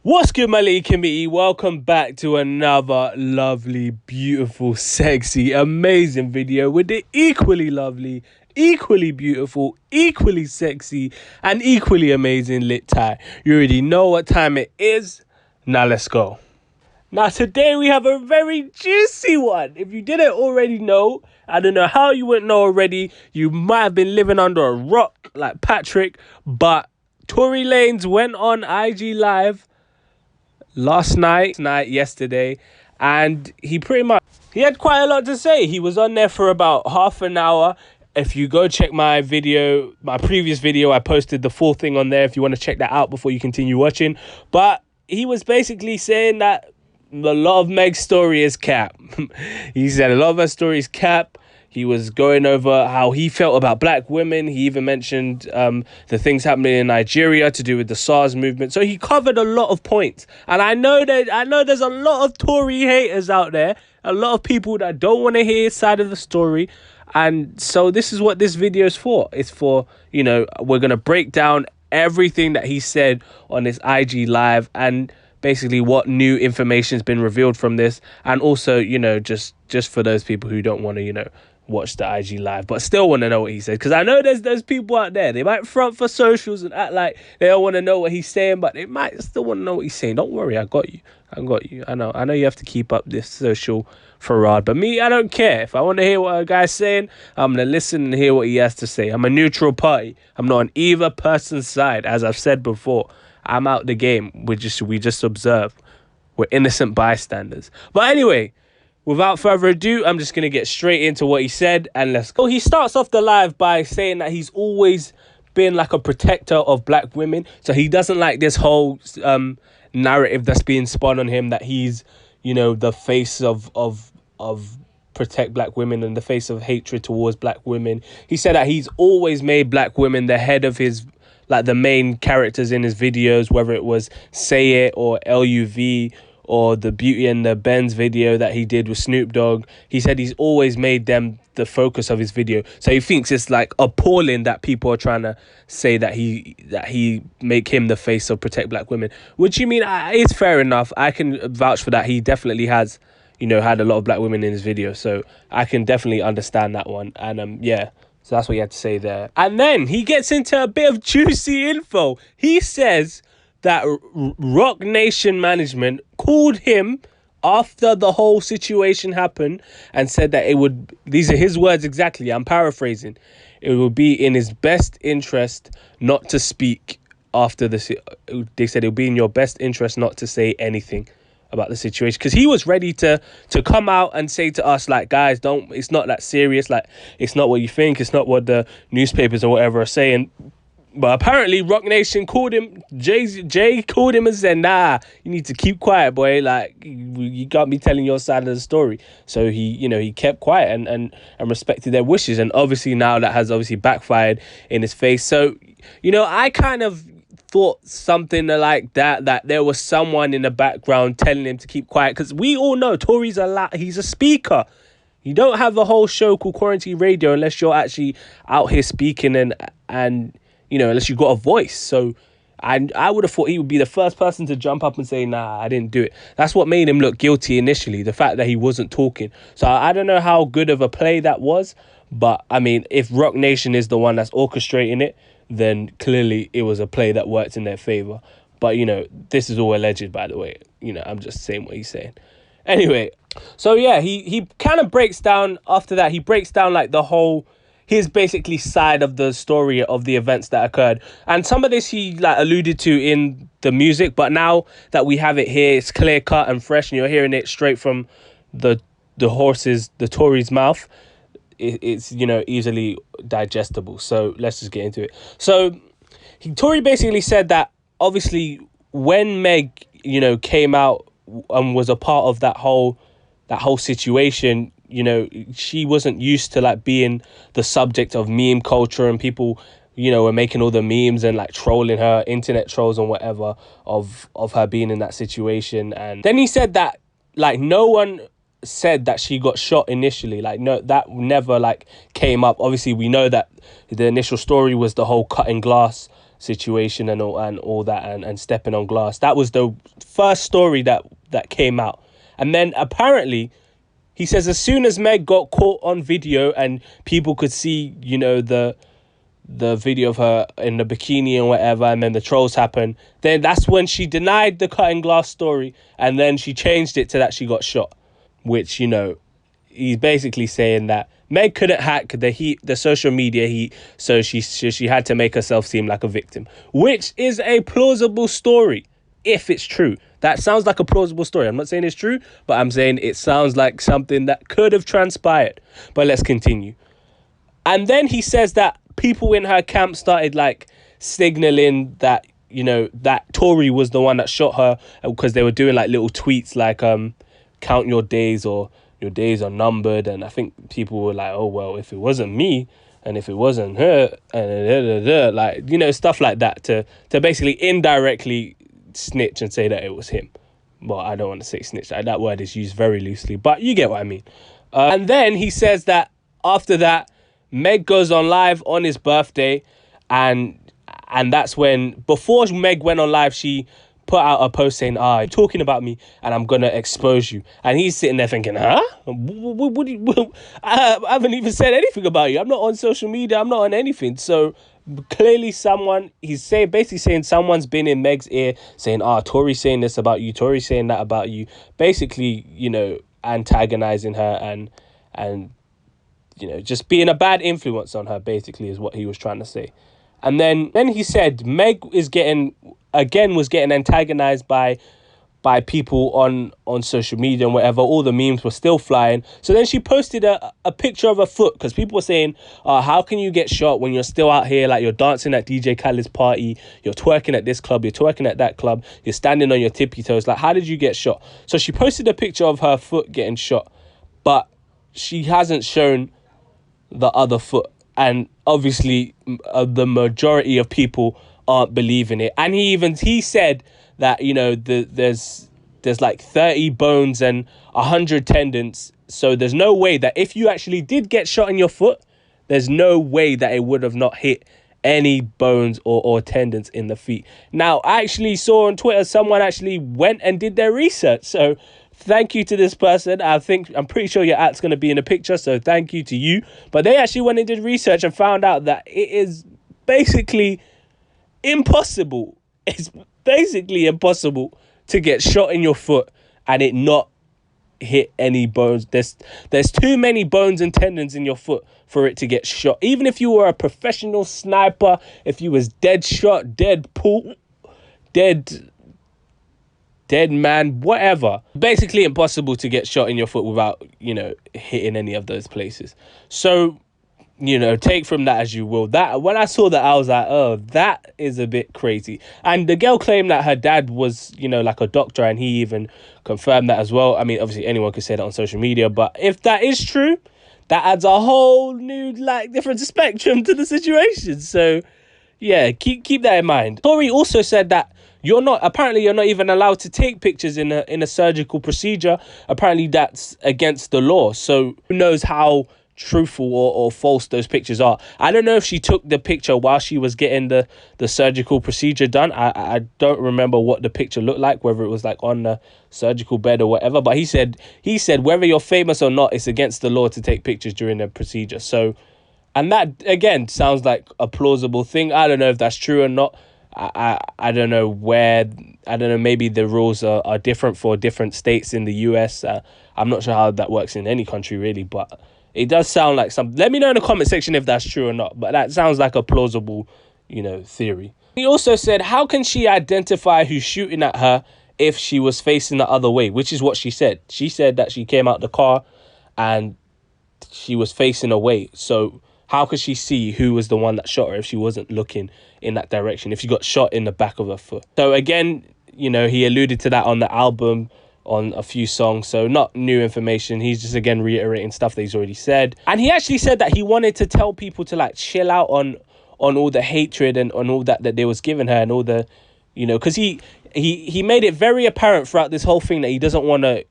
What's good, my little committee? Welcome back to another lovely, beautiful, sexy, amazing video with the equally lovely, equally beautiful, equally sexy, and equally amazing lit tie. You already know what time it is. Now let's go. Now today we have a very juicy one. If you didn't already know, I don't know how you wouldn't know already. You might have been living under a rock like Patrick, but Tory Lanez went on IG Live yesterday, and he had quite a lot to say. He was on there for about half an hour. If you go check my previous video, I posted the full thing on there if you want to check that out before you continue watching. But he was basically saying that a lot of Meg's story is cap. He said a lot of her story is cap. He was going over how he felt about black women. He even mentioned the things happening in Nigeria to do with the SARS movement. So he covered a lot of points. And I know there's a lot of Tory haters out there, a lot of people that don't want to hear his side of the story. And so this is what this video is for. It's for, we're going to break down everything that he said on this IG Live and basically what new information has been revealed from this. And also, just for those people who don't want to, watch the IG Live but still want to know what he said, because I know there's people out there, they might front for socials and act like they don't want to know what he's saying, but they might still want to know what he's saying. Don't worry, I got you. I know you have to keep up this social farade, but me, I don't care. If I want to hear what a guy's saying, I'm gonna listen and hear what he has to say. I'm a neutral party. I'm not on either person's side. As I've said before, I'm out the game. We just observe. We're innocent bystanders. But anyway, without further ado, I'm just going to get straight into what he said, and let's go. He starts off the live by saying that he's always been like a protector of black women. So he doesn't like this whole narrative that's being spun on him that he's, the face of protect black women and the face of hatred towards black women. He said that he's always made black women the head of his, like the main characters in his videos, whether it was Say It or LUV or the Beauty and the Benz video that he did with Snoop Dogg. He said he's always made them the focus of his video. So he thinks it's like appalling that people are trying to say that he make him the face of protect black women. Which, it's fair enough. I can vouch for that. He definitely has, had a lot of black women in his video. So I can definitely understand that one. And yeah. So that's what he had to say there. And then he gets into a bit of juicy info. He says that Rock Nation management called him after the whole situation happened and said that these are his words exactly, I'm paraphrasing, it would be in his best interest not to speak after this. They said it would be in your best interest not to say anything about the situation, because he was ready to come out and say to us, like, guys, it's not that serious, like, it's not what you think, it's not what the newspapers or whatever are saying. But apparently Rock Nation called him, Jay called him and said, nah, you need to keep quiet, boy. Like, you got me telling your side of the story. So he kept quiet and respected their wishes. And obviously now that has obviously backfired in his face. So, I kind of thought something like that there was someone in the background telling him to keep quiet. Because we all know Tory's he's a speaker. You don't have a whole show called Quarantine Radio unless you're actually out here speaking and unless you got a voice. So I would have thought he would be the first person to jump up and say, nah, I didn't do it. That's what made him look guilty initially, the fact that he wasn't talking. So I don't know how good of a play that was. But, if Rock Nation is the one that's orchestrating it, then clearly it was a play that worked in their favor. But, this is all alleged, by the way. I'm just saying what he's saying. Anyway, so yeah, he kind of breaks down, after that, he breaks down like the whole, his basically side of the story of the events that occurred. And some of this he like alluded to in the music, but now that we have it here, it's clear cut and fresh, and you're hearing it straight from the Tory's mouth. It's easily digestible. So let's just get into it. So Tory basically said that obviously when Meg came out and was a part of that whole situation, she wasn't used to like being the subject of meme culture, and people were making all the memes and like trolling her, internet trolls and whatever, of her being in that situation. And then he said that like no one said that she got shot initially. Like, no, that never like came up. Obviously we know that the initial story was the whole cutting glass situation and all that, and stepping on glass. That was the first story that came out. And then apparently he says as soon as Meg got caught on video and people could see, the video of her in the bikini and whatever, and then the trolls happened, then that's when she denied the cutting glass story, and then she changed it to that she got shot, which, he's basically saying that Meg couldn't hack the social media heat, so she had to make herself seem like a victim, which is a plausible story if it's true. That sounds like a plausible story. I'm not saying it's true, but I'm saying it sounds like something that could have transpired. But let's continue. And then he says that people in her camp started like signaling that, that Tory was the one that shot her, because they were doing like little tweets like count your days, or your days are numbered. And I think people were like, oh, well, if it wasn't me and if it wasn't her, and like, stuff like that to basically indirectly snitch and say that it was him. Well, I don't want to say snitch. That word is used very loosely, but you get what I mean. And then he says that after that, Meg goes on live on his birthday, and that's when, before Meg went on live, she put out a post saying, you're talking about me and I'm gonna expose you. And he's sitting there thinking, huh? I haven't even said anything about you. I'm not on social media. I'm not on anything. So clearly basically saying someone's been in Meg's ear saying, Tory's saying this about you, Tory's saying that about you. Basically, antagonizing her and just being a bad influence on her, basically, is what he was trying to say. And then he said Meg was getting antagonized by people on social media and whatever. All the memes were still flying. So then she posted a picture of her foot, because people were saying, how can you get shot when you're still out here? Like, you're dancing at DJ Khaled's party, you're twerking at this club, you're twerking at that club, you're standing on your tippy toes. Like, how did you get shot? So she posted a picture of her foot getting shot, but she hasn't shown the other foot. And obviously the majority of people aren't believing it. And he said that, there's like 30 bones and 100 tendons. So there's no way that if you actually did get shot in your foot, there's no way that it would have not hit any bones or tendons in the feet. Now, I actually saw on Twitter someone actually went and did their research. So thank you to this person. I'm pretty sure your at's going to be in the picture, so thank you to you. But they actually went and did research and found out that it is basically impossible. It's basically impossible to get shot in your foot and it not hit any bones. There's too many bones and tendons in your foot for it to get shot. Even if you were a professional sniper, if you was dead shot, dead pull, dead man, whatever. Basically impossible to get shot in your foot without, hitting any of those places. So, take from that as you will. That, when I saw that, I was like, oh, that is a bit crazy. And the girl claimed that her dad was, like a doctor, and he even confirmed that as well. I mean, obviously anyone could say that on social media, but if that is true, that adds a whole new, different spectrum to the situation. So yeah, keep that in mind. Tory also said that you're not even allowed to take pictures in a surgical procedure. Apparently that's against the law. So who knows how truthful or false those pictures are. I don't know if she took the picture while she was getting the surgical procedure done. I don't remember what the picture looked like, whether it was like on the surgical bed or whatever. But he said whether you're famous or not, it's against the law to take pictures during the procedure. So, and that again sounds like a plausible thing. I don't know if that's true or not. I don't know maybe the rules are different for different states in the US. I'm not sure how that works in any country really, but it does sound like something. Let me know in the comment section if that's true or not, but that sounds like a plausible, theory. He also said, how can she identify who's shooting at her if she was facing the other way? Which is what she said. She said that she came out the car and she was facing away. So how could she see who was the one that shot her if she wasn't looking in that direction, if she got shot in the back of her foot? So again, he alluded to that on the album, on a few songs, so not new information. He's just again reiterating stuff that he's already said. And he actually said that he wanted to tell people to chill out on all the hatred and on all that they was giving her, and all the, because he made it very apparent throughout this whole thing that he doesn't want to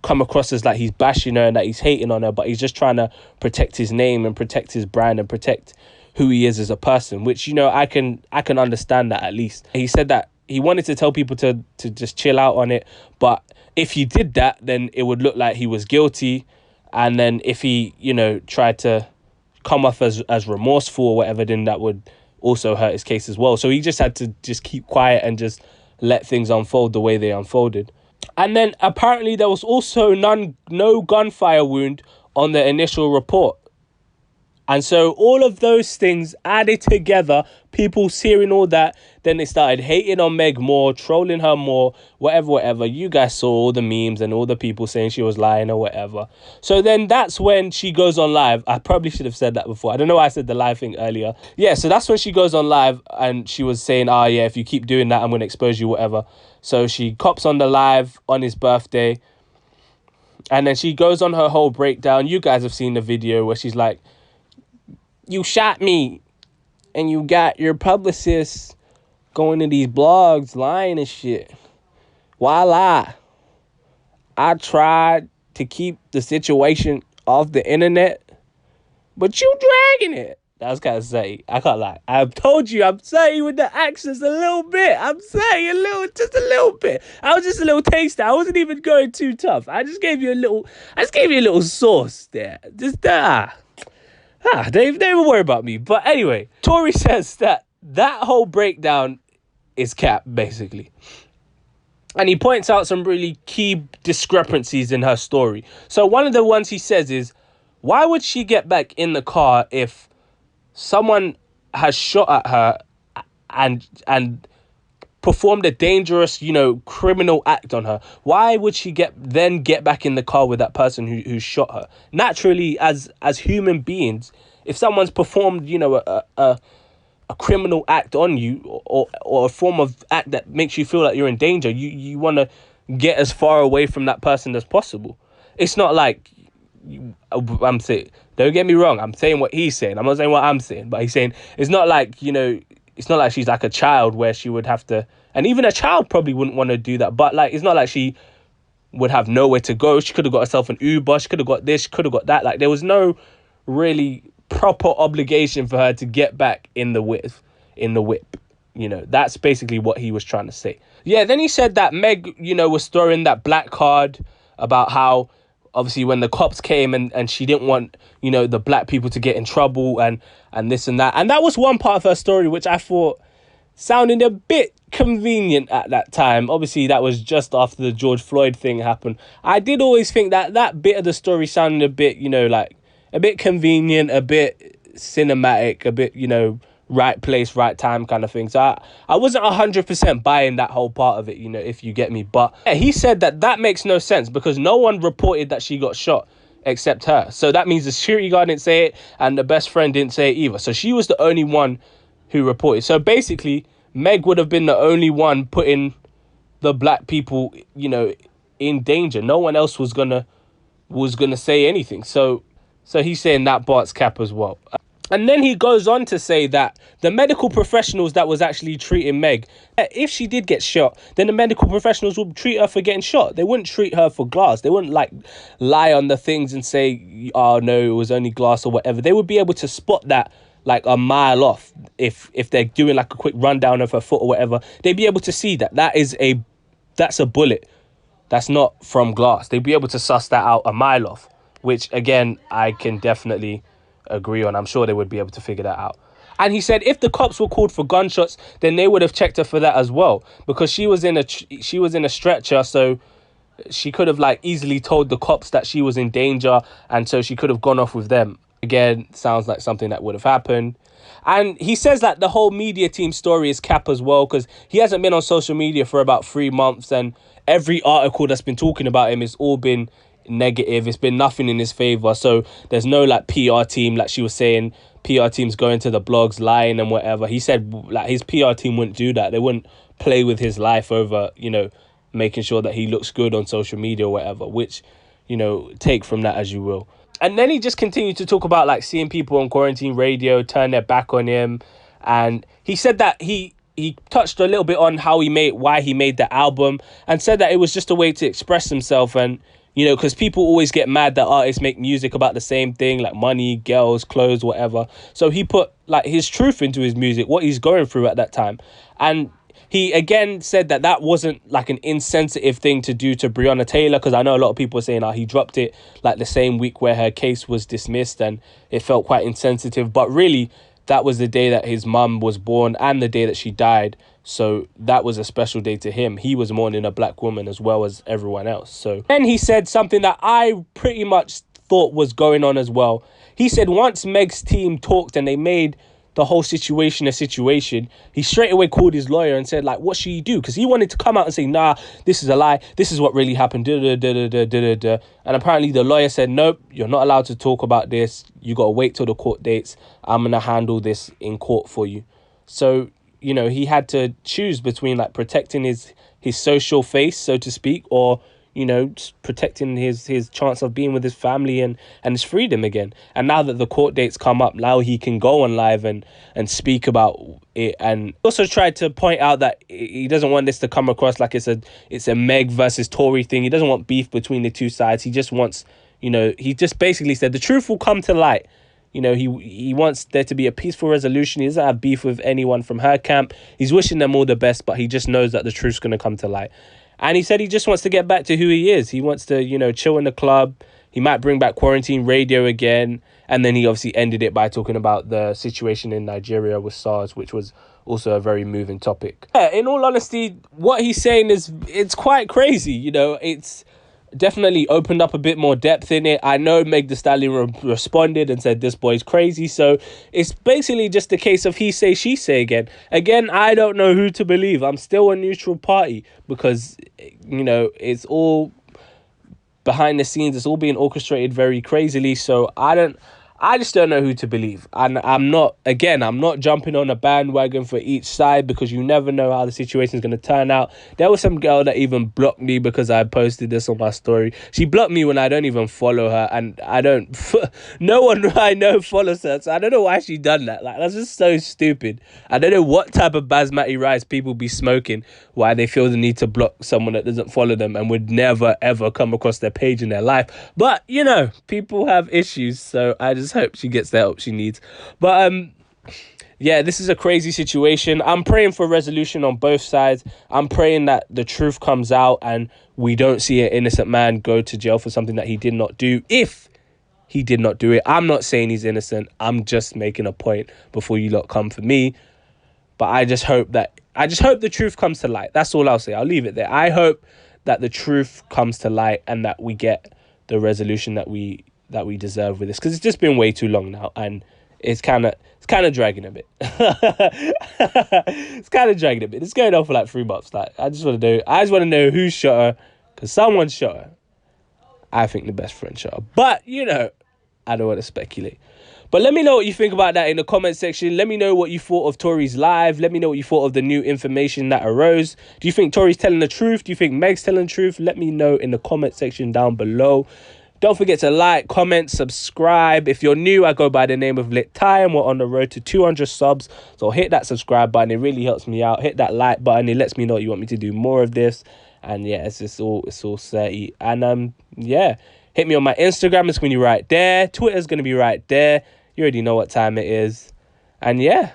come across as like he's bashing her and that he's hating on her, but he's just trying to protect his name and protect his brand and protect who he is as a person, which, you know, I can understand that. At least he said that he wanted to tell people to just chill out on it, but if he did that, then it would look like he was guilty. And then if he, you know, tried to come off as remorseful or whatever, then that would also hurt his case as well. So he just had to just keep quiet and just let things unfold the way they unfolded. And then apparently there was also no gunfire wound on the initial report. And so all of those things added together, people hearing all that, then they started hating on Meg more, trolling her more, whatever. You guys saw all the memes and all the people saying she was lying or whatever. So then that's when she goes on live. I probably should have said that before. I don't know why I said the live thing earlier. Yeah, so that's when she goes on live and she was saying, yeah, if you keep doing that, I'm going to expose you, whatever. So she cops on the live on his birthday. And then she goes on her whole breakdown. You guys have seen the video where she's like, you shot me and you got your publicist going to these blogs lying and shit. Why lie? I tried to keep the situation off the internet, but you dragging it. That was kind of say. I can't lie. I've told you I'm saying with the accents a little bit. I'm saying just a little bit. I was just a little taster. I wasn't even going too tough. I just gave you a little sauce there. Just they don't worry about me. But anyway, Tory says that whole breakdown is cap, basically. And he points out some really key discrepancies in her story. So one of the ones he says is, why would she get back in the car if someone has shot at her and performed a dangerous, you know, criminal act on her? Why would she get back in the car with that person who shot her? Naturally, as human beings, if someone's performed, you know, a criminal act on you or a form of act that makes you feel like you're in danger, you want to get as far away from that person as possible. It's not like I'm saying, don't get me wrong, I'm saying what he's saying. I'm not saying what I'm saying, but he's saying it's not like, you know, it's not like she's like a child where she would have to, and even a child probably wouldn't want to do that. But like, it's not like she would have nowhere to go. She could have got herself an Uber. She could have got this. She could have got that. Like, there was no really proper obligation for her to get back in the whip. You know, that's basically what he was trying to say. Yeah, then he said that Meg, you know, was throwing that black card about how, obviously, when the cops came and she didn't want, you know, the black people to get in trouble and this and that. And that was one part of her story which I thought sounded a bit convenient at that time. Obviously, that was just after the George Floyd thing happened. I did always think that bit of the story sounded a bit, you know, like a bit convenient, a bit cinematic, a bit, you know, right place, right time kind of thing. So I wasn't 100% buying that whole part of it, you know, if you get me. But yeah, he said that makes no sense because no one reported that she got shot except her. So that means the security guard didn't say it and the best friend didn't say it either. So she was the only one who reported. So basically, Meg would have been the only one putting the black people, you know, in danger. No one else was gonna say anything. So he's saying that part's cap as well. And then he goes on to say that the medical professionals that was actually treating Meg, if she did get shot, then the medical professionals would treat her for getting shot. They wouldn't treat her for glass. They wouldn't like lie on the things and say, oh no, it was only glass or whatever. They would be able to spot that like a mile off. If they're doing like a quick rundown of her foot or whatever, they'd be able to see that that's a bullet. That's not from glass. They'd be able to suss that out a mile off, which again, I can definitely agree on. I'm sure they would be able to figure that out. And he said if the cops were called for gunshots, then they would have checked her for that as well, because she was in a stretcher, so she could have like easily told the cops that she was in danger, and so she could have gone off with them. Again, sounds like something that would have happened. And he says that the whole media team story is cap as well, because he hasn't been on social media for about 3 months, and every article that's been talking about him has all been negative. It's been nothing in his favor. So there's no like PR team, like she was saying, PR teams going to the blogs lying and whatever. He said like his PR team wouldn't do that. They wouldn't play with his life over, you know, making sure that he looks good on social media or whatever, which, you know, take from that as you will. And then he just continued to talk about like seeing people on quarantine radio turn their back on him. And he said that he touched a little bit on why he made the album, and said that it was just a way to express himself. And, You know, because people always get mad that artists make music about the same thing, like money, girls, clothes, whatever. So he put like his truth into his music, what he's going through at that time. And he again said that that wasn't like an insensitive thing to do to Breonna Taylor, because I know a lot of people are saying he dropped it like the same week where her case was dismissed and it felt quite insensitive. But really, that was the day that his mum was born and the day that she died. So that was a special day to him. He was mourning a black woman as well as everyone else. So then he said something that I pretty much thought was going on as well. He said once Meg's team talked and they made the whole situation a situation, he straight away called his lawyer and said, like, what should he do? Because he wanted to come out and say, nah, this is a lie. This is what really happened. And apparently the lawyer said, nope, you're not allowed to talk about this. You got to wait till the court dates. I'm going to handle this in court for you. So, you know, he had to choose between like protecting his social face, so to speak, or, you know, protecting his chance of being with his family and his freedom again. And now that the court dates come up, now he can go on live and speak about it. And also tried to point out that he doesn't want this to come across like it's a Meg versus Tory thing. He doesn't want beef between the two sides. He just wants, you know, he just basically said the truth will come to light. You know, he wants there to be a peaceful resolution. He doesn't have beef with anyone from her camp. He's wishing them all the best, but he just knows that the truth's going to come to light. And he said he just wants to get back to who he is. He wants to, you know, chill in the club. He might bring back quarantine radio again. And then he obviously ended it by talking about the situation in Nigeria with SARS, which was also a very moving topic. Yeah, in all honesty, what he's saying it's quite crazy. You know, it's definitely opened up a bit more depth in it. I know Meg the Stallion responded and said this boy's crazy. So it's basically just a case of he say, she say again. Again, I don't know who to believe. I'm still a neutral party because, you know, it's all behind the scenes. It's all being orchestrated very crazily. So I just don't know who to believe. And I'm not jumping on a bandwagon for each side because you never know how the situation is going to turn out. There was some girl that even blocked me because I posted this on my story. She blocked me when I don't even follow her, and no one I know follows her. So I don't know why she done that. Like, that's just so stupid. I don't know what type of basmati rice people be smoking, why they feel the need to block someone that doesn't follow them and would never, ever come across their page in their life. But, you know, people have issues, so I just hope she gets the help she needs. But yeah, this is a crazy situation. I'm praying for resolution on both sides. I'm praying that the truth comes out and we don't see an innocent man go to jail for something that he did not do, if he did not do it. I'm not saying he's innocent. I'm just making a point before you lot come for me. But I just hope the truth comes to light. That's all I'll say. I'll leave it there. I hope that the truth comes to light and that we get the resolution that we deserve with this, because it's just been way too long now and it's kind of dragging a bit. It's kind of dragging a bit. It's going on for like 3 months. Like, I just want to know who shot her, because someone shot her. I think the best friend shot her, but you know, I don't want to speculate. But let me know what you think about that in the comment section. Let me know what you thought of Tory's live. Let me know what you thought of the new information that arose. Do you think Tory's telling the truth? Do you think Meg's telling the truth? Let me know in the comment section down below. Don't forget to like, comment, subscribe. If you're new, I go by the name of Lit Ty, and we're on the road to 200 subs. So hit that subscribe button. It really helps me out. Hit that like button. It lets me know you want me to do more of this. And yeah, it's all 30. And yeah, hit me on my Instagram. It's going to be right there. Twitter's going to be right there. You already know what time it is. And yeah,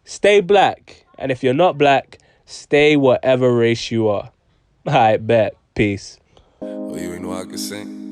stay black. And if you're not black, stay whatever race you are. All right, bet. Peace. Oh, you ain't know I could sing?